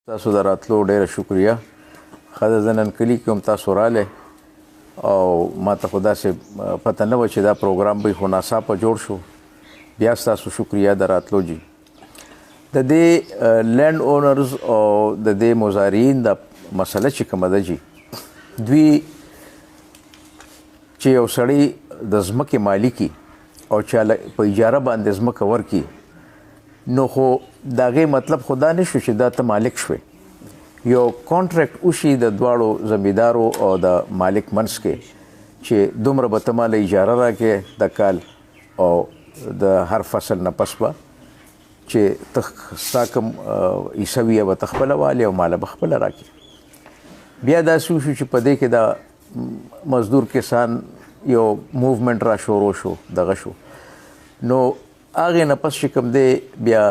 تاسو د راتلو ډیره شکریه. ښه زه نن کلي کې هم تاسو رالی او ما ته خو داسې پته نه وه چې دا پروګرام به خو ناڅاپه جوړ شو. بیا ستاسو شکریه د راتلو جي. د دې لینډ اونرز او د دې مزارعین د مسله چې کومه ده جي، دوی چې یو سړی د ځمکې مالکي او چاله په اجاره باندې ځمکه ورکي، نو خو د هغې مطلب خو دا نه شو چې دا ته مالک شوې. یو کانټریکټ وشي د دواړو زمیندارو او د مالک منځ کې چې دومره به ته ماله اجاره راکې د کال او د هر فصل نه پس به چې ته ستا کوم حصه وي به ته خپله والې او ماله به خپله راکې. بیا داسې وشو چې په دې کې د مزدور کسان یو موومنټ را شروع شو، دغه شو. نو هغې نه پس چې کوم دی بیا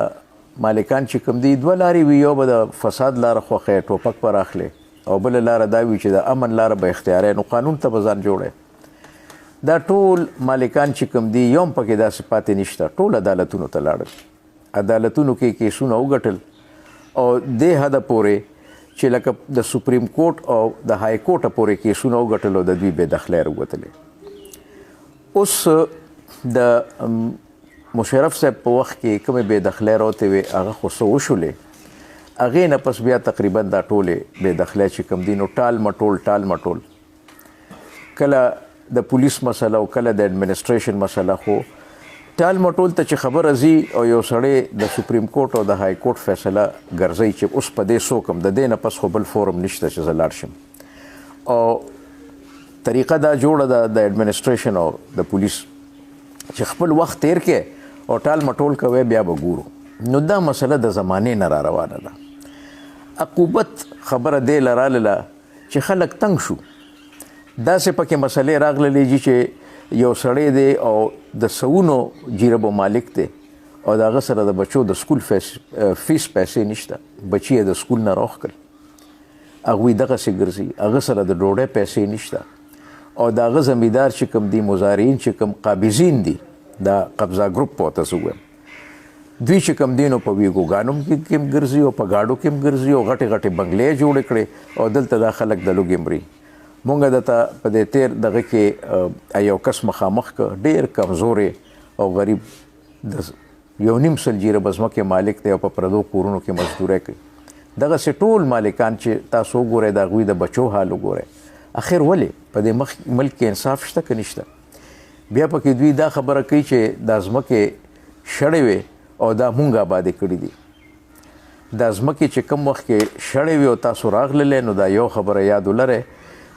مالکان چې کوم دی دوه لارې وي، یو به د فساد لاره خوښوي، ټوپک به راخلي، او بله لاره دا وي چې د امن لاره به اختیاروي، نو قانون ته به ځان جوړوي. دا ټول مالکان چې کوم دی یو هم پکې داسې پاتې نشته، ټول عدالتونو ته لاړل، عدالتونو کې کیسونه وګټل او دې حده پورې چې لکه د سپریم کورټ او د های کورټه پورې کیسونه وګټل او د دوی بې دخلۍ راووتلې. اوس د مشرف صاحب په وخت کې کومې بې دخلۍ راوتې وې، هغه خو څه وشولې، هغې نه پس بیا تقریبا دا ټولې بې دخلۍ چې کوم دي نو ټال مټول کله د پولیس مسله او کله د اډمنسټریشن مسله، خو ټال مټول ته چې خبره ځي او یو سړی د سپریم کورټ او د های کورټ فیصله ګرځوي چې اوس په دې څوک هم د دې نه پس خو بل فورم نشته چې زه لاړ شم، او طریقه دا جوړه ده د اډمنسټریشن او د پولیس چې خپل وخت تیر کې او ټال مټول کوي، بیا به ګورو. نو دا مسله د زمانې نه را روانه ده. عقوبت خبره دې لراله چې خلک تنګ شو. داسې پکې مسلې راغللې چې یو سړی دی او د سوونو جیربو مالک دی او د هغه سره د بچو د سکول فیس پیسې نشته، بچي یې د سکول نه راوښکل، هغوی دغسې ګرځي، هغه سره د ډوډۍ پیسې نشته، او د هغه زمیندار چې کوم دي مزارعین چې کوم قابضین دي دا قبضه ګروپ په ورته زه ووایم، دوی چې کوم دي نو په ویګوګانو کې هم ګرځي او په ګاډو کې هم ګرځي او غټې غټې بنګلې جوړې کړې او دلته دا خلک د لوږې مري. مونږ دته په دې تیر دغه کې یو کس مخامخ که ډېر کمزورې او غریب د 1.5 جیربه ځمکې مالک دی او په پردو کورونو کې مزدورۍ کوي. دغسې ټول مالکان چې تاسو وګورئ د هغوی د بچو حال وګورئ، اخر ولې په دې ملک کې انصاف شته که نشته؟ بیا پکې دوی دا خبره کوي چې دا ځمکې شړې وې او دا مونږ آبادې کړي دي. دا ځمکې چې کوم وخت کې شړې وې او تاسو راغللی، نو دا یو خبره یاد ولرئ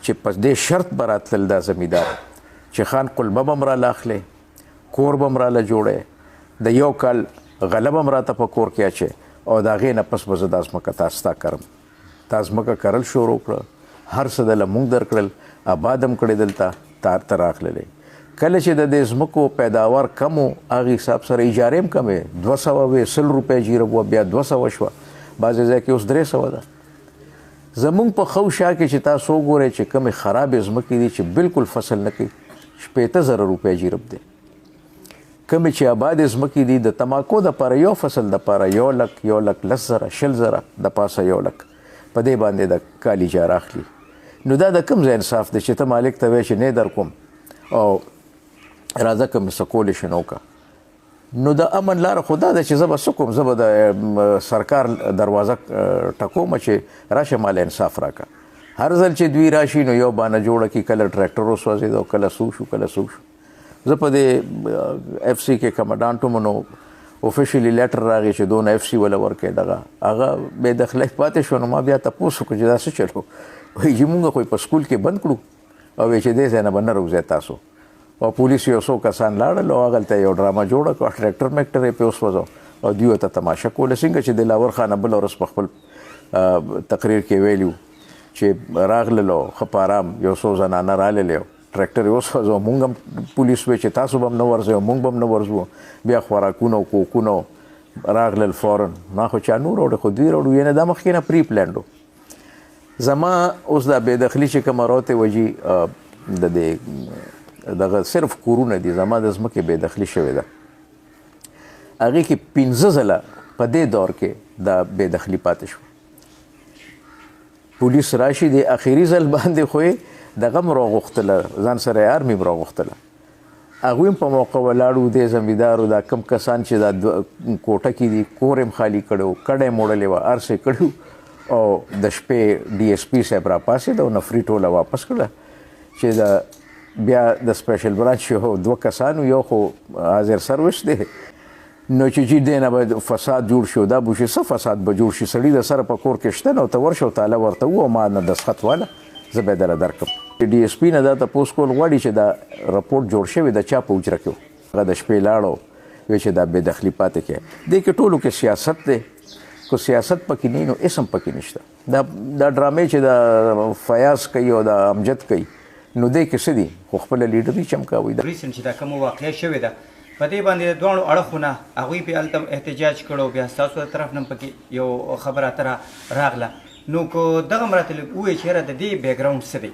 چې په دې شرط به راتلل دا زمیندار چې خان قلبه به م راله اخلی، کور به م راله جوړی، د یو کال غله به م راته په کور کې اچی او د هغې نه پس به زه دا ځمکه تا ستا کرم. تا ځمکه کرل شروع کړه، هر څه دله مونږ درکړل، آباد هم کړې دلته، تار ته راغللی. کله چې د دې ځمکو پیداوار کم و، هغې حساب سره اجارې هم کمې، 200 وې، 100 روپۍ جیرب وه، بیا 200 شوه، بعضې ځای کې اوس 300 ده. زمونږ په ښو شا کې چې تاسو وګورئ چې کومې خرابې ځمکې دي چې بالکل فصل نه کوي، 15,000 روپۍ جیرب دی. کومې چې آبادې ځمکې دي د تماکو دپاره یو فصل دپاره 1 لک، 1,10,000، 20,000 د پاسه 1 لک په دې باندې د کال اجاره اخلي. نو دا د کوم ځای انصاف دی چې ته مالک ته وایې چې نه در کوم او راځه که مې څه کولی شي نو وکړه. نو د امن لاره خو دا ده چې زه به څه کوم، زه به د سرکار دروازه ټکوم چې راشه ماله انصاف راکړه. هر ځل چې دوی راشي نو یو بانه جوړه کړي، کله ټریکټر وسوځېد او کله څوک شو کله څوک شو. زه په دې اف سی کې کمانډانټ وم، نو اوفیشیلي لیټر راغی چې دونه اف سی وله ورکړئ، دغه هغه بې دخلۍ پاتې شو. نو ما بیا تپوس وکړو چې دا څه چلو، وایي چې مونږ خو په سکول کې بند کړو او وایي چې دې ځای نه به نه روځئ تاسو. او پولیس یو څو کسان لاړل او هغلته یو ډرامه جوړه کړه، ټریکټر میکټر یې پرې وسوځو او دوی ورته تماشه کوله. څنګه چې دلاور خان بله ورځ په خپل تقریر کې ویلي چې راغللو ښه په ارام یو څو زنانه راللې او ټریکټر یې وسوځو، مونږ هم پولیس وی چې تاسو به هم نه ورځئ او مونږ به هم نه ورځو. بیا خوراکونه او کوکونه راغلل فورن، ما خو چا نور راوړې خو دوی راوړو، یعنې دا مخکې نه پري پلانډ و. زما اوس دا بې دخلي چې کومه راوتې وجي د دې دغه صرف کورونه دي، زما د ځمکې بې دخلي شوې ده. هغې کې 15 ځله په دې دور کې دا بې دخلي پاتې شو. پولیس راشي د اخیری ځل باندې خو یې دغه م راغوښتله ځان سره یې آرمي م راغوښتله هغوی هم په موقع ولاړو د زمیندارو دا کم کسان چې دا کوټه کې دي کور یې خالی کړی کډه یې موړلې وه هر څه کړي او د شپې ډي ایس پي صاحب راپاسېد او نفري ټوله واپس کړه چې د بیا د سپیشل برانچ یو دوه کسانو یو خو حاضر سروس دی نو چې جي دی نه به فساد جوړ شي دا به شي څه فساد به جوړ شي سړي د سره په کور کې شته نو ته ورشه او تاله ورته ووایه ما نه دستخط واله زه به یې دله درکړم ډي ایس پي نه دا تپوس کول غواړي چې دا رپورټ جوړ شوی د چا په حجره کې و هغه د شپې لاړو وایي چې دا بې دخلي پاتې کړی دې کې ټولو کې سیاست دی که سیاست پکې نه نو اسم پکې نشته دا ډرامې چې د فیاض کوي او د امجد کوي نو دې کې څه دي خو خپله لیډري چمکاوي ریسنټ چې دا کومه واقعه شوې ده په دې باندې د دواړو اړخونه هغوی پې هلته احتجاج کړو بیا ستاسو د طرف نه پکې یو خبره اتره راغله نو که دغه مراتب ووایي چې یاره د دې بیکګراونډ څه دی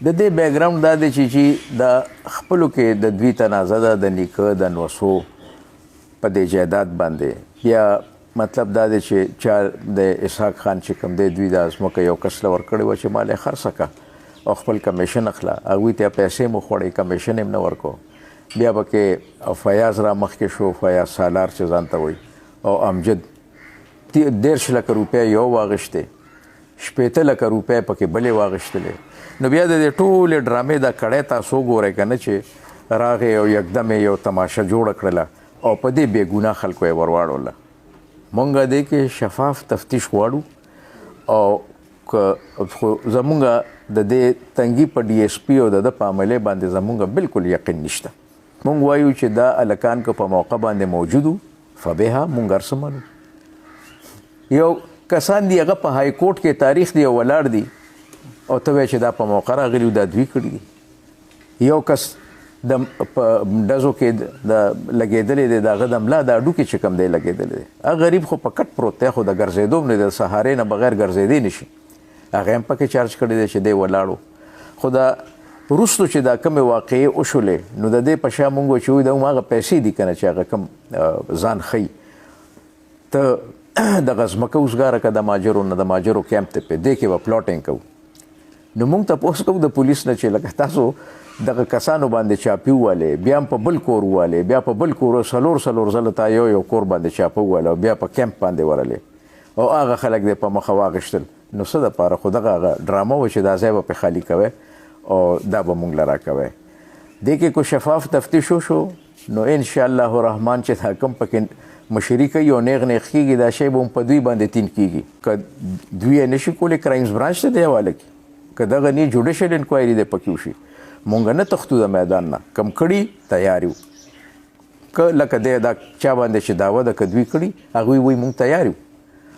د دې بیکګراونډ دا دی چې د خپلو کې د دوی تنازع ده د نیکه د نوسو په دې جایداد باندې بیا مطلب دا دی چې چا د اسحاق خان چې کوم دی دوی د ځمکه یو کس له ورکړې وه چې مال یې خرڅه کړه او خپل کمیشن اخله هغوی ته پیسې مو خوړې کمیشن یې نه ورکو بیا پکې فیاض را مخکې شو فیاض سالار چې ځان ته وایي او امجد 13 لکه روپۍ یو واغېشتې 15 لکه روپۍ پکې بلې واغېشتلې نو بیا د دې ټولې ډرامې دا کړی تاسو وګورئ که نه چې راغې او یکدم یې یو تماشه جوړه کړله او په دې بېګناه خلکو یې ورواړوله مونږ دې کې شفاف تفتیش غواړو او خو زمونږ د دې تنګي په ډي ایس پي او د ده په عملې باندې زمونږ بالکل یقین نشته مونږ وایو چې دا هلکان که په موقع باندې موجود وو فبها مونږ هر څه منو یو کسان دي هغه په های کورټ کې تاریخ دی او ولاړ دي او ته وایې چې دا په موقع راغلي دا دوی کړي دي یو کس د په ډزو کې د لګېدلی دی د هغه د ملا د هډوکې چې کوم دی لګېدلی دی هغه غریب خو په کټ پروت دی خو د ګرځېدو هم نه د سهارې نه بغیر ګرځېدی نه شي هغه هم پکې چارج کړی دی چې دی ولاړو خو دا وروستو چې دا کومې واقعې وشولې نو د دې په شا مونږ چې وایو دا هماغه پیسې دي که نه چې هغه کوم ځان ښیي ته دغه ځمکه اوسګاره که د ماجرو نه د ماجرو کیمپ ته پې دې کې به پلاټینګ کوو نو مونږ تپوس کوو د پولیس نه چې لکه تاسو دغه کسانو باندې چاپي ووالې بیا هم په بل کور ووالې بیا په بل کور څلور ځله تا یو کور باندې چاپه ووالې او بیا په کیمپ باندې ورلې او هغه خلک دی په مخه واغېشتل نو څه دپاره خو دغه هغه ډرامه وه چې دا ځای به پې خالي کوی او دا به مونږ له راکوی دې کې کو شفاف تفتیش وشو نو انشاءالله رحمان چې دا کوم پکې مشري کوي او نیغ کېږي دا شی به هم په دوی باندې تین کېږي که دوی یې نشي کولی کرایمز برانچ ته دی حواله کړي که دغه نه جوډیشل انکوایري دی پکې وشي مونږ نه تښتو د میدان نه کم کړي تیار یو که لکه دی دا چا باندې چې دعوه ده که دوی کړي هغوی وایي مونږ تیار یو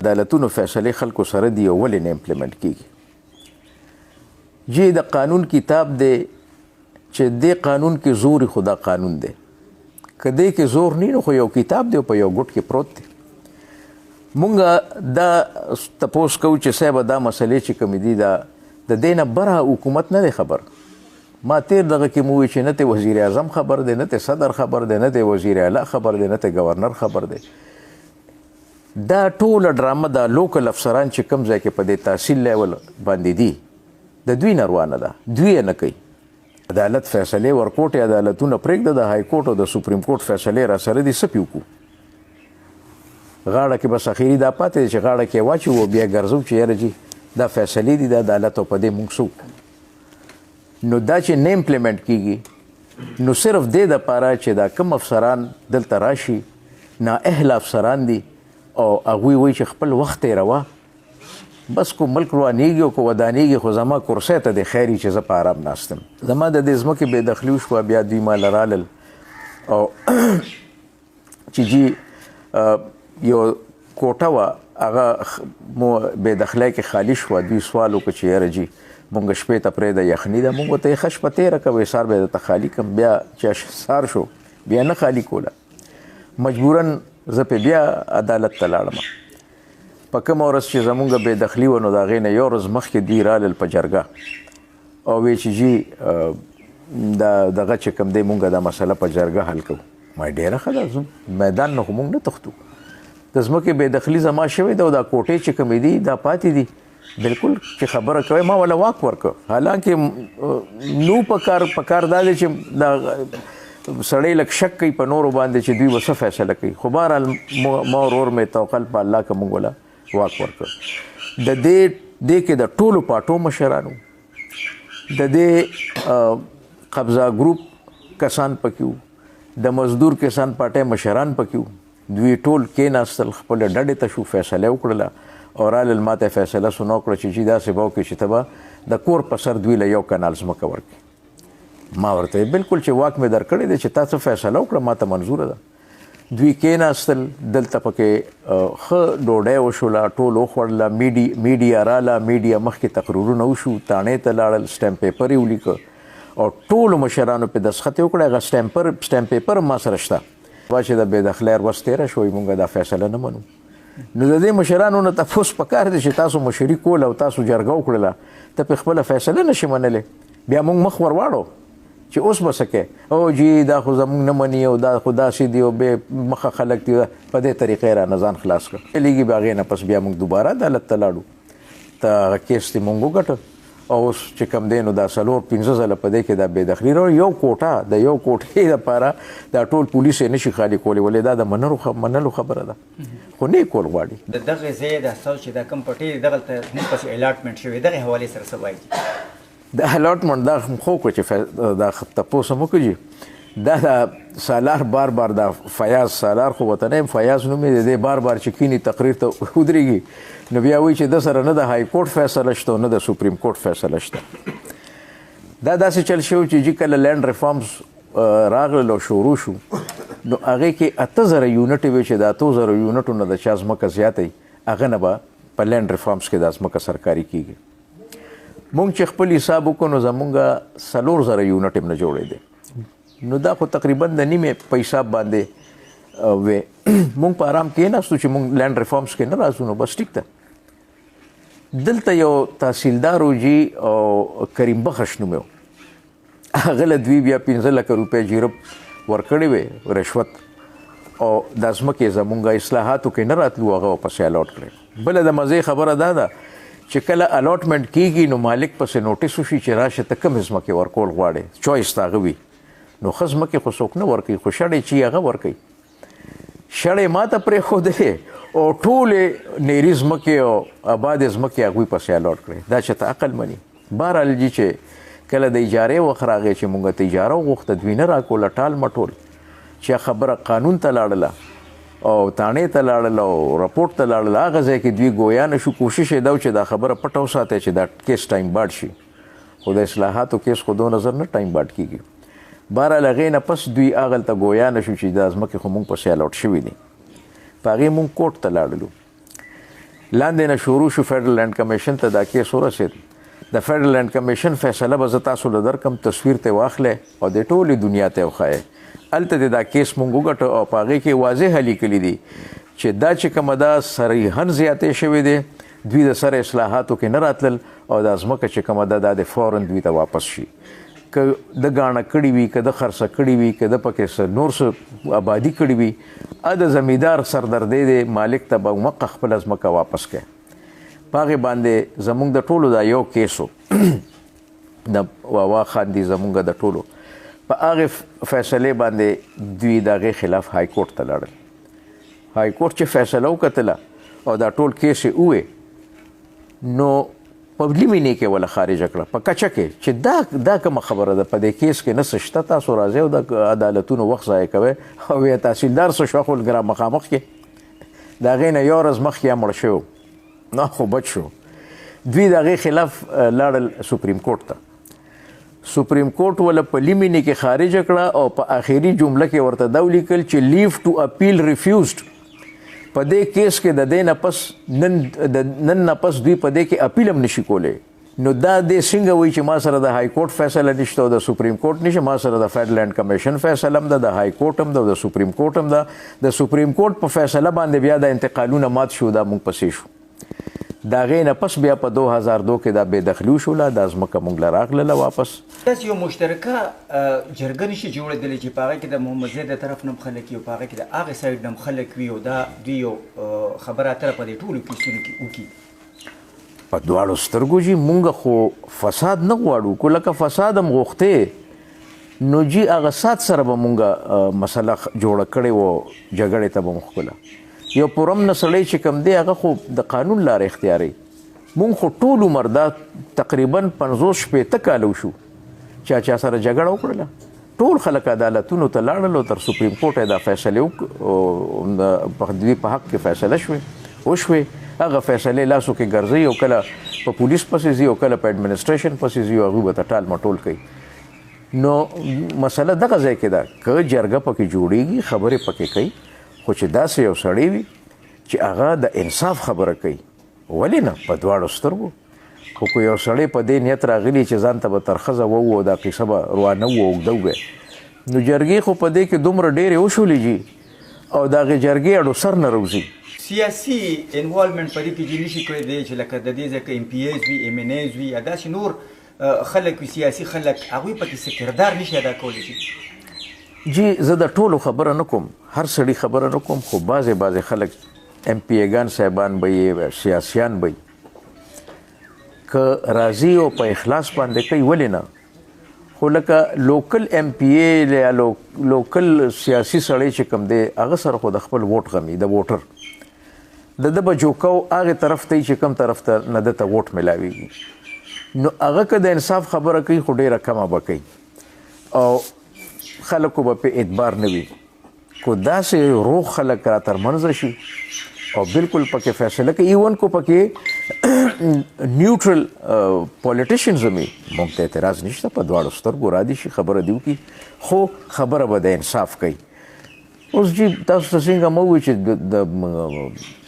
عدالتونو فیصلې خلکو سره دي او ولې نه امپلیمنټ کېږي جی د قانون کتاب دی چې دې قانون کې زور خو دا قانون دی که دې کې زور نه نو خو یو کتاب دی په یو ګوټ کې پروت دی مونږ دا تپوس کوو چې صاحب دا مسلې چې کومې دي دا د دې نه بره حکومت نه دی خبر ما تیر دغه کې مو وی چې نه ته وزیر اعظم خبر دی نه ته صدر خبر دی نه ته وزیر اعلی خبر دی نه ته گورنر خبر دی دا ټوله ډرامه دا لوکل افسران چې کوم ځای کې په دې تحصیل لیول باندې دي د دوی نه روانه ده دوی یې نه کوي عدالت فیصلې ورکوټې عدالتونه پرېږده د های کورټ او د سپریم کورټ فیصلې را سره دي څه پې وکړو غاړه کې بس اخري دا پاتې دی چې غاړه کې واچو بیا ګرځو چې یاره جي دا فیصلې دي د عدالت او په دې موږ څه نو دا چې نه امپلیمنټ کېږي نو صرف دې دپاره چې دا کم افسران دلته راشي نااهله افسران دي او هغوی وایي چې خپل وخت یې روا بس کو ملک روانېږي او کو ودانېږي خو زما کرسۍ ته د خیري چې زه په آرام ناستم زما د دې ځمکې بې دخلي وشوه بیا دوی ما لرالل او چې جي یو کوټه وه هغه مو بې دخلی کې خالي شوه دوی سوال وکړه چې یاره جي مونږ شپې ته پرېږده یخني ده مونږ ورته یې ښه شپه تېره کوئ سهار به یې درته خالي کړم بیا چې سهار شو بیا نه خالي کوله مجبوراً زه پې بیا عدالت ته لاړم په کومه ورځ چې زمونږ بې دخلي وه نو د هغې نه یو ورځ مخکې دوی رالل په جرګه او وی چې جي دغه چې کوم دی مونږ دا مسله په جرګه حل کوو ما ډېره ښه ده ځو میدان نه خو مونږ نه تښتو د ځمکې بې دخلي زما شوې ده او دا کوټې چې کومې دي دا پاتې دي بالکل چې خبره کوي ما ولا واک ورکړ حالانکه نو پکار دا دی چې دا سړی لږ شک کوي په نورو باندې چې دوی به څه فیصله کوي خو بهرحال ما ورور مې توکل په الله که موږ ولا واک ورکړ د دې کې د ټولو پاټو مشرانو د دې قبضه ګروپ کسان پکې وو د مزدور کسان پارټۍ مشران پکې وو دوی ټول کېناستل خپله ډډې ته شو فیصله وکړله او رالل ما ته فیصله سو نه وکړه چې داسې به وکړي چې ته به د کور په سر دوی له یو کنال ځمکه ورکړي ما ورته بالکل چې واک مې درکړی دی چې تاسو فیصله وکړه ما ته منظوره ده دوی کېناستل دلته پکې ښه ډوډۍ وشوله ټول وخوړله میډیا راله میډیا مخکې تقریرونه وشو تاڼې ته لاړل سټمپ پیپر یې ولیکه او ټولو مشرانو پې دسخط یې وکړه هغه سټمپ پیپر ما سره شته چې د بېدخلۍ ورځ تېره شوی موږ دا فیصله نه منو نو د دې مشرانو نه تپوس پکار دی چې تاسو مشري کول او تاسو جرګه وکړله ته پې خپله فیصله نشي منلی بیا موږ مخ ور واړو چې اوس به څه کوې او جی دا خو زموږ نه مني او دا خو داسې دي او بې مخه خلک دي په دې طریقې رانه ځان خلاص کړه لیږي به هغې نه پس بیا موږ دوباره عدالت ته لاړو ته هغه کیس دې موږ وګټه او اوس چې کوم دی نو دا 4-5 ځله په دې کې دا بېدخلي راوړي یو کوټه د یو کوټې دپاره دا ټول پولیس یې نشي خالي کولی ولې دا د منلو خبره ده خو نه یې کول غواړي د دغې ځای د ستاسو چې دا کوم پټۍ دی دغلته موږ پسې الاټمنټ شوی دغې حوالې سره څه وایي د الاټمنټ دا خو کړو چې دا تپوس هم وکړي دا د سالار بار دا فیاض سالار خو ورته نه یم فیاض نوم یې د دې بار چې کینی تقریر ته ودرېږي نو بیا وایي چې د سره نه د های کورټ فیصله شته او نه د سپریم کورټ فیصله شته دا داسې چل شوی چې جی کله لینډ ریفارمز راغلل او شروع شو نو هغې کې 8000 یونټې وې چې د 8000 یونټو نه د چا ځمکه زیاته وي هغه نه به په لینډ ریفارمز کې دا ځمکه سرکاري کېږي مونږ چې خپل حساب وکړو نو زمونږ 4000 یونټ هم نه جوړېدی نو دا خو تقریبا د نیمې په حساب باندې وې مونږ په آرام کېناستو چې مونږ لینډ ریفارمز کې نه راځو نو بس ټیک ده دلته یو تحصیلدار و جي او کریم بخش نوم و هغه له دوی بیا 15 لکه روپۍ جیرب ورکړې وې رشوت او دا ځمکې زمونږ اصلاحاتو کې نه راتلو هغه ورپسې الاټ کړې بله د مزې خبره دا ده چې کله الاټمنټ کېږي نو مالک پسې نوټیس وشي چې راشه ته کومې ځمکې ورکول غواړې چویس د هغه وي نو ښه ځمکې خو څوک نه ورکوي خو شړې چې هغه ورکوي شړې ما ته پرېښودلې او ټولې نیري ځمکې او آبادې ځمکې هغوی پسې الاټ کړې دا چې ته عقل مني بهرحال جي چې کله د اجارې وخت راغی چې مونږ ته اجاره وغوښته دوی نه راکوله ټال مټول چې خبره قانون ته لاړله او تاڼې ته لاړل او رپورټ ته لاړل هغه ځای کې دوی ګویا نه شو کوشش یې دا چې دا خبره پټه وساتئ چې دا کیس ټایم باډ شي خو د اصلاحاتو کیس خو دو نظر نه ټایم باډ کېږي بهرحال هغې نه پس دوی هغلته ګویا نه شو چې دا ځمکې خو مونږ پسې الاټ شوي دي په هغې مونږ کوټ ته لاړلو لاندې نه شروع شو فیډرل لینډ کمیشن ته دا کیس ورسېد د فیډرل لینډ کمیشن فیصله به زه تاسو له درکم تصویر ته واخلئ او د ټولې دنیا ته وښایئ هلته د دا کیس مونږ وګټو او په هغې کې واضح لیکلي دي چې دا چې کومه دا صریحاً زیاتې شوې دی دوی د سره اصلاحاتو کې نه راتلل او دا ځمکه چې کومه ده دا د فوراً دوی ته واپس شي که د ګاڼه کړي وي که د خرڅه کړي وي که د پکې څه نور څه آبادي کړي وي د زمیندار سردردی دی مالک ته به موقع خپله ځمکه واپس کړي په هغې باندې زموږ د ټولو دا یو کیس و د واوا خان دي زموږ د ټولو په هغې فیصلې باندې دوی د هغې خلاف های کورټ ته لاړل های کورټ چې فیصله وکتله او دا ټول کیس یې ووې نو په لیمینې کې وله خارجه کړه په کچه کې چې دا کومه خبره ده په دې کیس کې نه څه شته تاسو راځئ او د عدالتونو وخت ضایع کوئ او یا تحصیلدار څه شو خو ګرا مخامخ کې د هغې نه یو ورځ مخکې مړ شوی نه خو بچ شو دوی د هغې خلاف لاړل سپریم کورټ ته سپریم کورټ ولا په لیمینې کې خارجه کړه او په آخري جمله کې ورته دا ولیکل چې لیو ټو اپیل ریفیوزډ په دې کیس کې د دې نه پس نن نه پس دوی په دې کې اپیل هم نشي کولی نو دا دې څنګه وایي چې ما سره د های کورټ فیصله نشته او د سپریم کورټ نشته ما سره د فیډرل لینډ کمیشن فیصله هم ده د های کورټ هم ده د سپریم کورټ هم ده د سپریم کورټ په فیصله باندې بیا د انتقالونه مات شو دا موږ پسې شو د هغې نه پس بیا په 2002 کې دا بېدخلي وشوله دا ځمکه موږ له راغلله واپس داسې یو مشترکه جرګه نشي جوړېدلی چې په هغه کې د محمد زید د طرف نه هم خلک وي او په هغه کې د هغې سایډ نه هم خلک وي او دا دوی یو خبره اتره په دې ټولو کیسونو کې وکړي په دواړو سترګو جي مونږ خو فساد نه غواړو کو لکه فساد هم غوښتې نو جي هغه سات سره به مونږ مسله جوړه کړې وه جګړې ته به مو ښکله یو پرم نه سړی چې کوم دی هغه خو د قانون لاره اختیاروي مونږ خو ټول عمر دا تقریبا 50-60 کاله وشو چا سره جګړه وکړله ټول خلک عدالتونو ته لاړل تر سپریم کورټ دا فیصله په دوی په حق کې فیصله وشوې هغه فیصلې لاسو کې ګرځي او کله په پولیس پسې ځي او کله په اډمنسټریشن پسې ځي او هغوی به ته ټال مټول کوي نو مسله دغه ځای کې ده که جرګه پکې جوړیږي خبرې پکې کوي خو چې داسې یو سړی وي چې هغه د انصاف خبره کوي ولې نه په دواړو سترګو خو که یو سړی په دې نیت راغلی چې ځان ته به ترخزه وو او دا قیصه به روانه وو اوږده ووی نو جرګې خو په دې کې دومره ډېرې وشولې جي او د هغې جرګې اډو سر نه روځي سیاسي انوالومنټ په دې کې جي نشي کړی دی چې لکه د دې ځای کې ایم پی ایز وي ایم این ایز وي یا داسې نور خلک وي سیاسي خلک هغوی پکې څه کردار نشي ادا کولی شي جی زه د ټولو خبره نه کوم هر سړي خبره نه کوم خو بعضې خلک ایم پی ایګان صاحبان به یې سیاسیان به که راځي او په اخلاص باندې کوي ولې نه خو لکه لوکل ایم پی ای یا لوکل سیاسي سړی چې کوم دی هغه سره خو د خپل ووټ غمي د ووټر د به جوکو هغې طرف ته چې کوم طرف ته نه ده ته ووټ میلاویږي نو هغه که د انصاف خبره کوي خو ډېره کمه به کوي او خلکو به پې اعتبار نه وي کو داسې روغ خلک را ترمنځه شي او بالکل پکې فیصله کوي ایون کو پکې نیوټرل پولیټیشنز هم موږ ته اعتراض نشته په دواړو سترګو را دي شي خبره دي وکړي خو خبره به د انصاف کوي اوس جی تاسو ته څنګه مو وایي چې د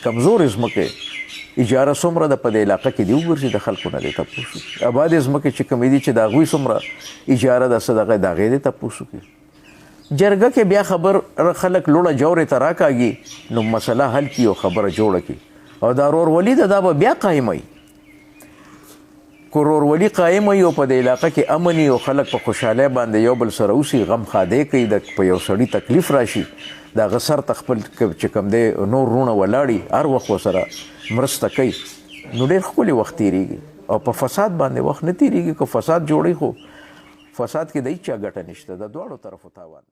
کمزورې ځمکې اجاره څومره ده په دې علاقه کې دي وګورئ د خلکو نه دې تپوس وکړي ابادې ځمکې چې کومې دي چې د هغوی څومره اجاره ده څه دغه د هغې دې تپوس وکړي جرګه کې بیا خبر خلک لوړه جوړې ته راکاږي نو مسله حل کړي او خبره جوړه کړي او دا ورورولي ده دا به بیا قایموي که ورورولي قایموي او په دې علاقه کې امن او خلک په خوشحالۍ باندې یو بل سره اوسي غم ښادۍ کوي په یو سړي تکلیف راشي د هغه سر ته خپل چې کوم دی نور وروڼه ولاړي هر وخت ورسره مرسته کوي نو ډېر ښکلی وخت تېرېږي او په فساد باندې وخت نه تېرېږي که فساد جوړوي خو فساد کې د هېچا ګټه نشته د دواړو طرفو تاوان